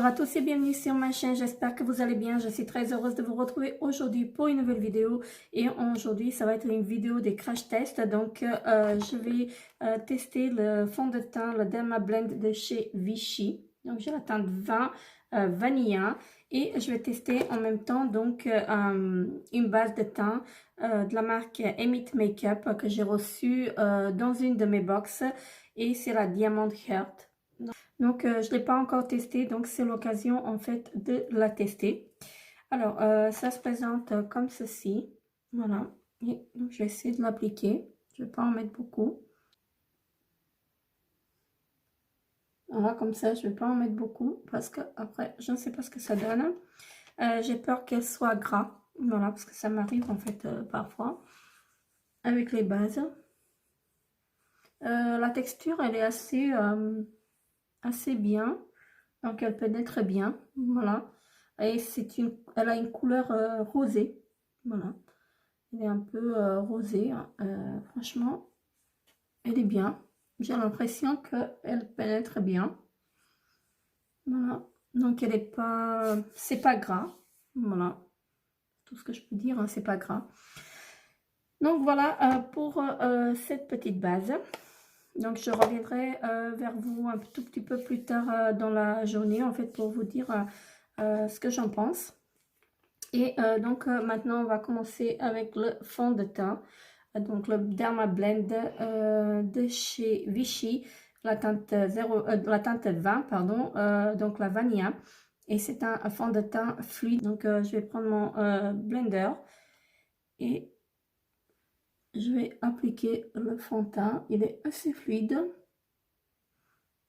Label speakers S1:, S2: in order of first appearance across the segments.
S1: Bonjour à tous et bienvenue sur ma chaîne, j'espère que vous allez bien. Je suis très heureuse de vous retrouver aujourd'hui pour une nouvelle vidéo. Et aujourd'hui, ça va être une vidéo des crash tests. Donc, je vais tester le fond de teint, le Derma Blend de chez Vichy. Donc, j'ai la teinte 20 Vanilla. Et je vais tester en même temps donc une base de teint de la marque Emit Makeup que j'ai reçue dans une de mes box. Et c'est la Diamond Heart. Donc, je ne l'ai pas encore testé, donc c'est l'occasion en fait de la tester. Alors, ça se présente comme ceci. Voilà. Et donc, je vais essayer de l'appliquer. Je ne vais pas en mettre beaucoup. Voilà, comme ça, je ne vais pas en mettre beaucoup parce que après, je ne sais pas ce que ça donne. J'ai peur qu'elle soit gras. Voilà, parce que ça m'arrive en fait parfois avec les bases. La texture, elle est assez bien. Donc, elle pénètre bien. Voilà. Et elle a une couleur rosée. Voilà. Elle est un peu rosée. Franchement, elle est bien. J'ai l'impression qu'elle pénètre bien. Voilà. Donc, elle est pas... C'est pas gras. Voilà. Tout ce que je peux dire, hein, c'est pas gras. Donc, voilà pour cette petite base. Donc, je reviendrai vers vous un tout petit peu plus tard dans la journée, en fait, pour vous dire ce que j'en pense. Et donc, maintenant, on va commencer avec le fond de teint. Donc, le Derma Blend de chez Vichy, la teinte, la teinte 20, pardon, donc la Vanilla. Et c'est un fond de teint fluide. Donc, je vais prendre mon blender et je vais appliquer le fond de teint. Il est assez fluide.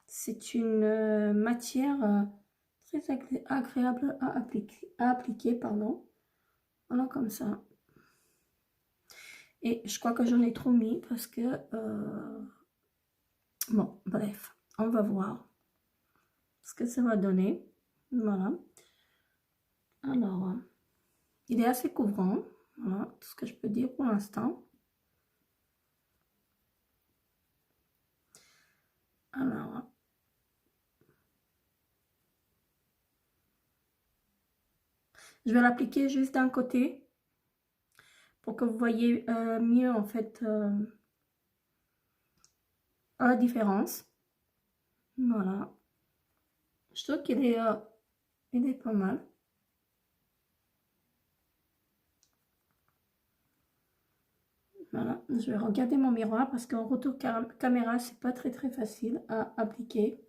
S1: C'est une matière très agréable à appliquer, pardon. Voilà, comme ça. Et je crois que j'en ai trop mis parce que... bon, bref, on va voir ce que ça va donner. Voilà. Alors, il est assez couvrant. Voilà, tout ce que je peux dire pour l'instant. Alors... je vais l'appliquer juste d'un côté pour que vous voyez mieux en fait la différence. Voilà. Je trouve qu'il est pas mal. Voilà, je vais regarder mon miroir parce qu'en retour caméra, c'est pas très facile à appliquer.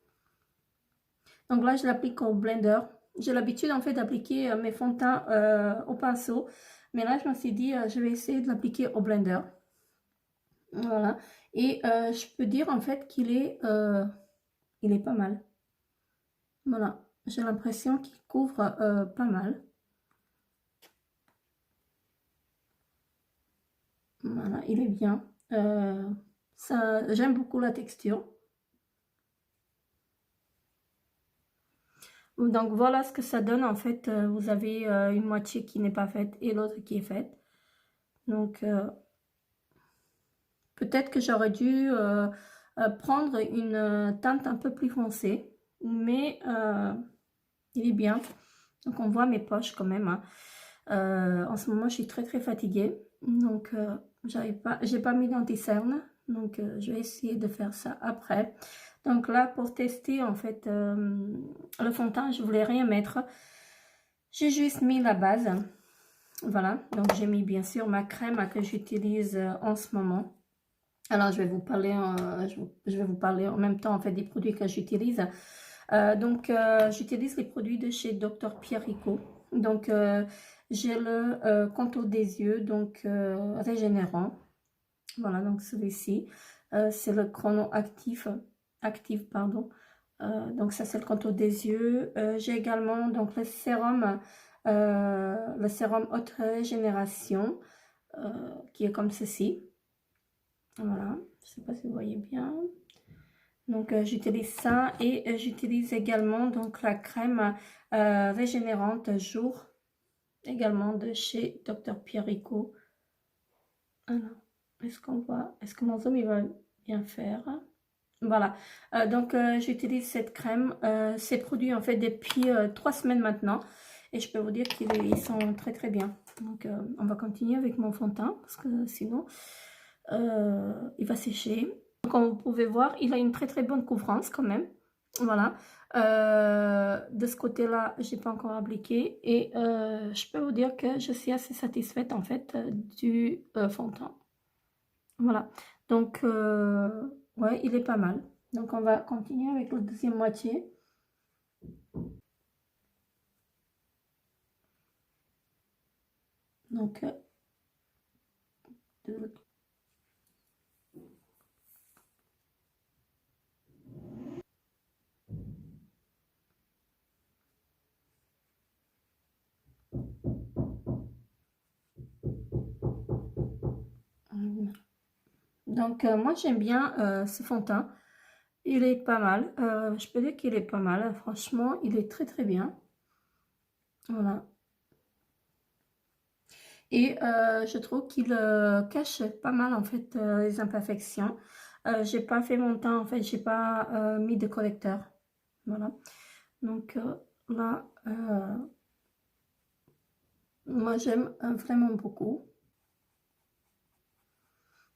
S1: Donc là, je l'applique au blender. J'ai l'habitude en fait d'appliquer mes fonds de teint au pinceau. Mais là, je me suis dit, je vais essayer de l'appliquer au blender. Voilà. Et je peux dire en fait il est pas mal. Voilà. J'ai l'impression qu'il couvre pas mal. Voilà, il est bien. J'aime beaucoup la texture. Donc voilà ce que ça donne en fait. Vous avez une moitié qui n'est pas faite et l'autre qui est faite. Donc peut-être que j'aurais dû prendre une teinte un peu plus foncée. Mais il est bien. Donc on voit mes poches quand même. Hein. En ce moment je suis très fatiguée. Donc j'ai pas mis d'anti-cerne. Donc je vais essayer de faire ça après. Donc là pour tester en fait le fond de teint, je voulais rien mettre. J'ai juste mis la base. Voilà, donc j'ai mis bien sûr ma crème que j'utilise en ce moment. Alors je vais vous parler, je vais vous parler en même temps en fait des produits que j'utilise. J'utilise les produits de chez Dr Pierrico. Donc j'ai le contour des yeux, donc régénérant. Voilà, donc celui-ci, c'est le chrono actif, pardon. Donc ça c'est le contour des yeux. J'ai également donc le sérum haute régénération qui est comme ceci. Voilà, je sais pas si vous voyez bien. Donc j'utilise ça et j'utilise également donc la crème régénérante jour également de chez Dr Pierrico. Alors, est-ce qu'on voit, est-ce que mon zoom il va bien faire? Voilà, donc j'utilise cette crème, ces produits en fait depuis 3 semaines maintenant. Et je peux vous dire qu'ils sont très très bien. Donc on va continuer avec mon fond de teint parce que sinon il va sécher. Comme vous pouvez voir, il a une très très bonne couvrance quand même. Voilà. De ce côté-là, j'ai pas encore appliqué. Et je peux vous dire que je suis assez satisfaite en fait du fond de teint. Voilà. Donc, ouais, il est pas mal. Donc, on va continuer avec la deuxième moitié. Donc, de l'autre. Donc, moi, j'aime bien ce fond de teint. Il est pas mal. Je peux dire qu'il est pas mal. Franchement, il est très, très bien. Voilà. Et je trouve qu'il cache pas mal, en fait, les imperfections. J'ai pas fait mon teint, en fait, j'ai pas mis de correcteur. Voilà. Donc, là, moi, j'aime vraiment beaucoup.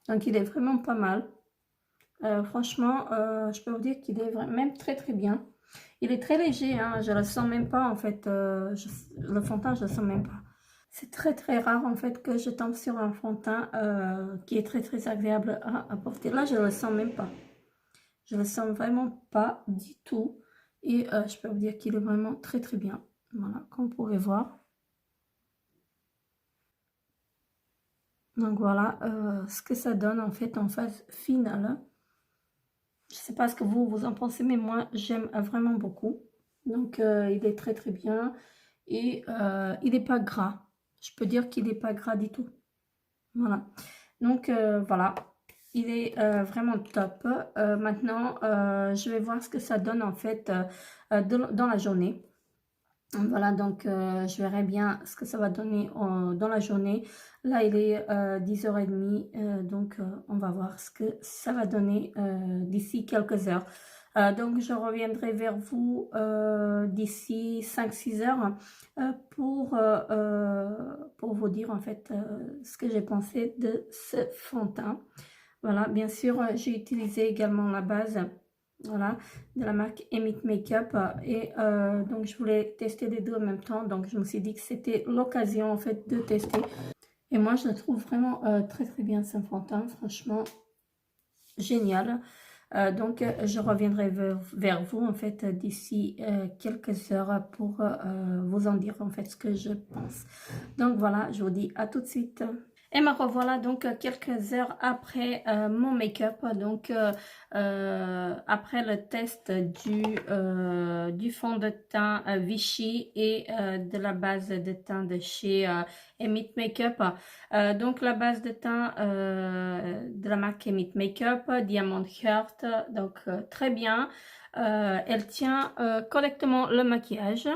S1: Donc, il est vraiment pas mal. Franchement, je peux vous dire qu'il est même très très bien. Il est très léger, hein, je le sens même pas en fait. Le fond de teint, je le sens même pas. C'est très très rare en fait que je tombe sur un fond de teint qui est très très agréable à porter. Là, je le sens même pas. Je le sens vraiment pas du tout. Et je peux vous dire qu'il est vraiment très très bien. Voilà, comme vous pouvez voir. Donc voilà ce que ça donne en fait en phase finale. Je sais pas ce que vous en pensez, mais moi j'aime vraiment beaucoup. Donc il est très très bien et il n'est pas gras. Je peux dire qu'il n'est pas gras du tout. Voilà. Donc voilà, il est vraiment top. Maintenant, je vais voir ce que ça donne en fait dans la journée. Voilà, donc je verrai bien ce que ça va donner dans la journée. Là, il est 10h30, donc on va voir ce que ça va donner d'ici quelques heures. Donc, je reviendrai vers vous d'ici 5-6 heures pour vous dire en fait ce que j'ai pensé de ce fond de teint. Voilà, bien sûr, j'ai utilisé également la base. Voilà, de la marque Emit Makeup et donc je voulais tester les deux en même temps, donc je me suis dit que c'était l'occasion en fait de tester et moi je le trouve vraiment très très bien ce fond de teint, franchement génial. Donc je reviendrai vers vous en fait d'ici quelques heures pour vous en dire en fait ce que je pense. Donc voilà, je vous dis à tout de suite. Et me revoilà donc quelques heures après mon make-up, donc après le test du fond de teint Vichy et de la base de teint de chez Emit Makeup. Donc la base de teint de la marque Emit Makeup, Diamond Heart, donc très bien. Elle tient correctement le maquillage.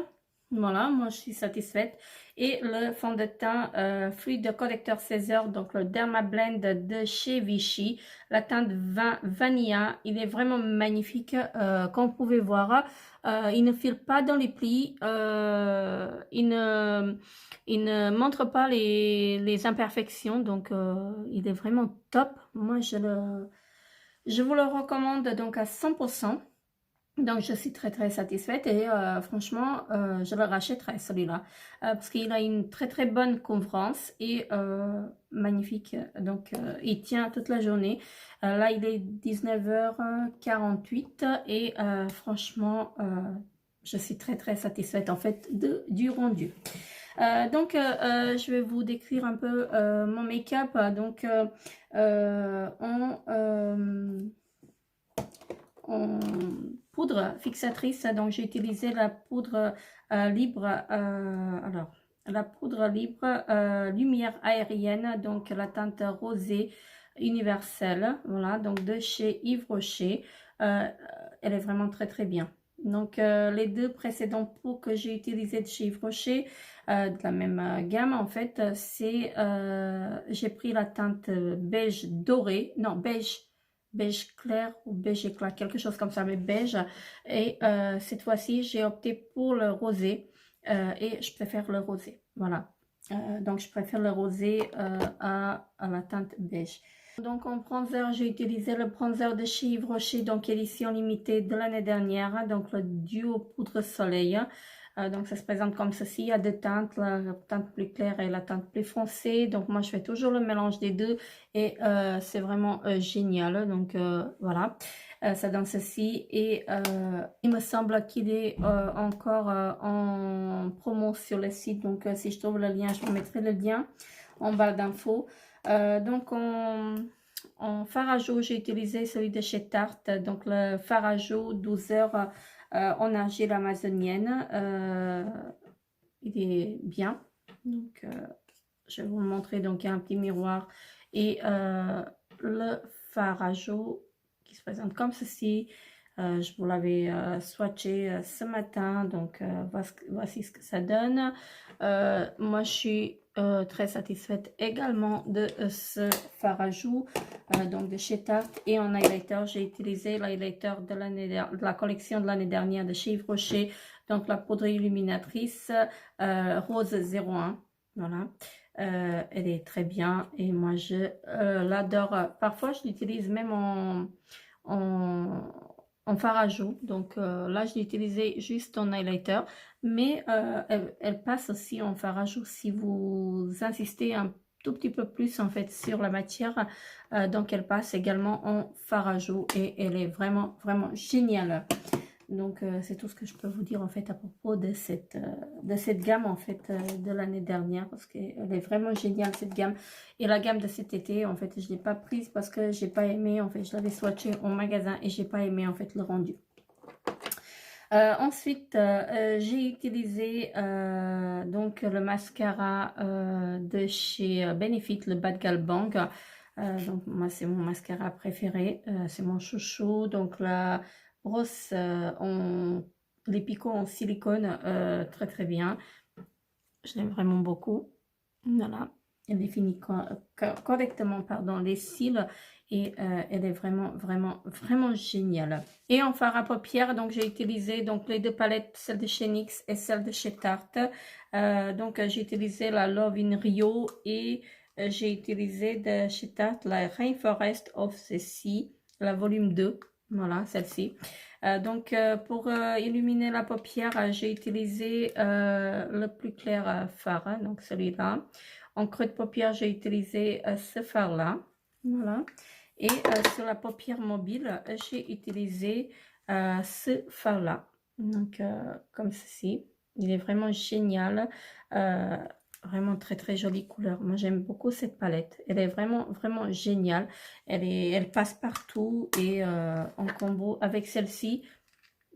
S1: Voilà, moi je suis satisfaite. Et le fond de teint fluide correcteur 16 heures, donc le Derma Blend de chez Vichy, la teinte Vanilla. Il est vraiment magnifique, comme vous pouvez voir. Il ne file pas dans les plis, il ne montre pas les imperfections, donc il est vraiment top. Moi, je vous le recommande donc à 100%. Donc, je suis très, très satisfaite et franchement, je le rachèterai celui-là parce qu'il a une très, très bonne couvrance et magnifique. Donc, il tient toute la journée. Là, il est 19h48 et franchement, je suis très, très satisfaite en fait du rendu. Donc, je vais vous décrire un peu mon make-up. Donc, en poudre fixatrice, donc j'ai utilisé la poudre libre, alors la poudre libre lumière aérienne, donc la teinte rosée universelle, voilà, donc de chez Yves Rocher. Elle est vraiment très très bien. Donc les deux précédents pots que j'ai utilisés de chez Yves Rocher, de la même gamme en fait, c'est j'ai pris la teinte beige doré, non beige beige clair ou beige éclat, quelque chose comme ça, mais beige. Et cette fois-ci, j'ai opté pour le rosé et je préfère le rosé. Voilà. Donc, je préfère le rosé à la teinte beige. Donc, en bronzer, j'ai utilisé le bronzer de chez Yves Rocher, donc édition limitée de l'année dernière, donc le Duo Poudre Soleil. Donc, ça se présente comme ceci. Il y a deux teintes, la teinte plus claire et la teinte plus foncée. Donc, moi, je fais toujours le mélange des deux et c'est vraiment génial. Donc, voilà, ça donne ceci. Et il me semble qu'il est encore en promo sur le site. Donc, si je trouve le lien, je vous mettrai le lien en barre d'infos. Donc, en fard à jour, j'ai utilisé celui de chez Tarte. Donc, le fard à jour 12 heures en argile amazonienne. Il est bien. Donc, je vais vous le montrer. Donc, il y a un petit miroir et le fard à jour qui se présente comme ceci. Je vous l'avais swatché ce matin. Donc, voici ce que ça donne. Moi, je suis très satisfaite également de ce fard à joues donc de chez Tarte. Et en highlighter, j'ai utilisé l'highlighter de la collection de l'année dernière de chez Yves Rocher, donc la poudre illuminatrice rose 01. Voilà, elle est très bien et moi je l'adore. Parfois je l'utilise même en fard à joues. Donc là je l'ai utilisé juste en highlighter, mais elle passe aussi en fard à joues si vous insistez un tout petit peu plus en fait sur la matière. Donc elle passe également en fard à joues et elle est vraiment géniale. Donc c'est tout ce que je peux vous dire en fait à propos de cette gamme en fait de l'année dernière, parce qu'elle est vraiment géniale cette gamme. Et la gamme de cet été en fait je l'ai pas prise parce que j'ai pas aimé, en fait je l'avais swatché en magasin et j'ai pas aimé en fait le rendu. Ensuite j'ai utilisé donc le mascara de chez Benefit, le Bad Gal Bang. Donc moi c'est mon mascara préféré, c'est mon chouchou. Donc la brosse les picots en silicone, très bien, je l'aime vraiment beaucoup. Voilà, elle définit correctement pardon les cils et elle est vraiment géniale. Et en fard à paupières, donc j'ai utilisé donc les deux palettes, celle de chez NYX et celle de chez Tarte. Donc j'ai utilisé la Love in Rio et j'ai utilisé de chez Tarte la Rainforest of the Sea, la volume 2. Voilà, celle-ci. Donc, pour illuminer la paupière, j'ai utilisé le plus clair fard, hein, donc celui-là. En creux de paupière, j'ai utilisé ce fard-là. Voilà. Et sur la paupière mobile, j'ai utilisé ce fard-là. Donc, comme ceci. Il est vraiment génial. Vraiment très jolie couleur. Moi j'aime beaucoup cette palette, elle est vraiment géniale. Elle passe partout et en combo avec celle-ci,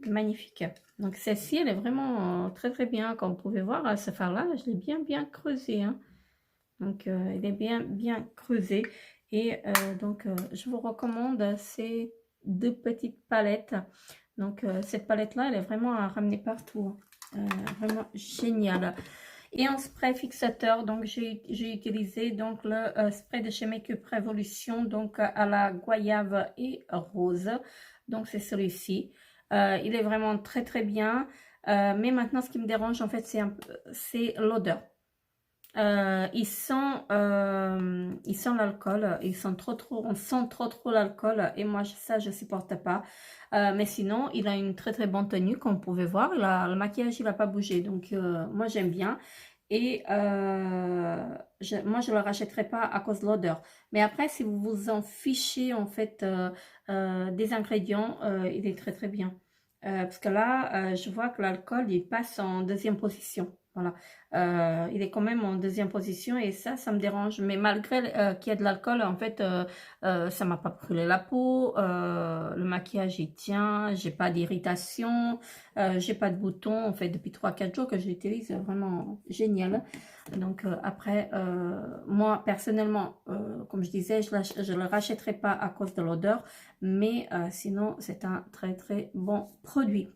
S1: magnifique. Donc celle-ci elle est vraiment très bien, comme vous pouvez voir. Ce fard là je l'ai bien creusé, hein. Donc elle est bien creusée et donc je vous recommande ces deux petites palettes. Donc cette palette là elle est vraiment à ramener partout, vraiment géniale. Et en spray fixateur, donc j'ai utilisé donc le spray de chez Make-up Revolution, donc à la goyave et rose. Donc c'est celui-ci. Il est vraiment très bien. Mais maintenant ce qui me dérange en fait c'est l'odeur. Il sent l'alcool, on sent trop l'alcool et moi ça je supporte pas. Mais sinon il a une très bonne tenue comme vous pouvez voir. Le maquillage il n'a pas bougé, donc moi j'aime bien. Et moi je le rachèterai pas à cause de l'odeur. Mais après si vous vous en fichez en fait des ingrédients, il est très bien. Parce que là je vois que l'alcool il passe en deuxième position. Voilà, il est quand même en deuxième position et ça me dérange. Mais malgré qu'il y a de l'alcool, en fait, ça m'a pas brûlé la peau. Le maquillage, il tient. J'ai pas d'irritation. J'ai pas de boutons. En fait, depuis 3-4 jours que je l'utilise, vraiment génial. Donc, après, moi, personnellement, comme je disais, je le rachèterai pas à cause de l'odeur. Mais sinon, c'est un très bon produit.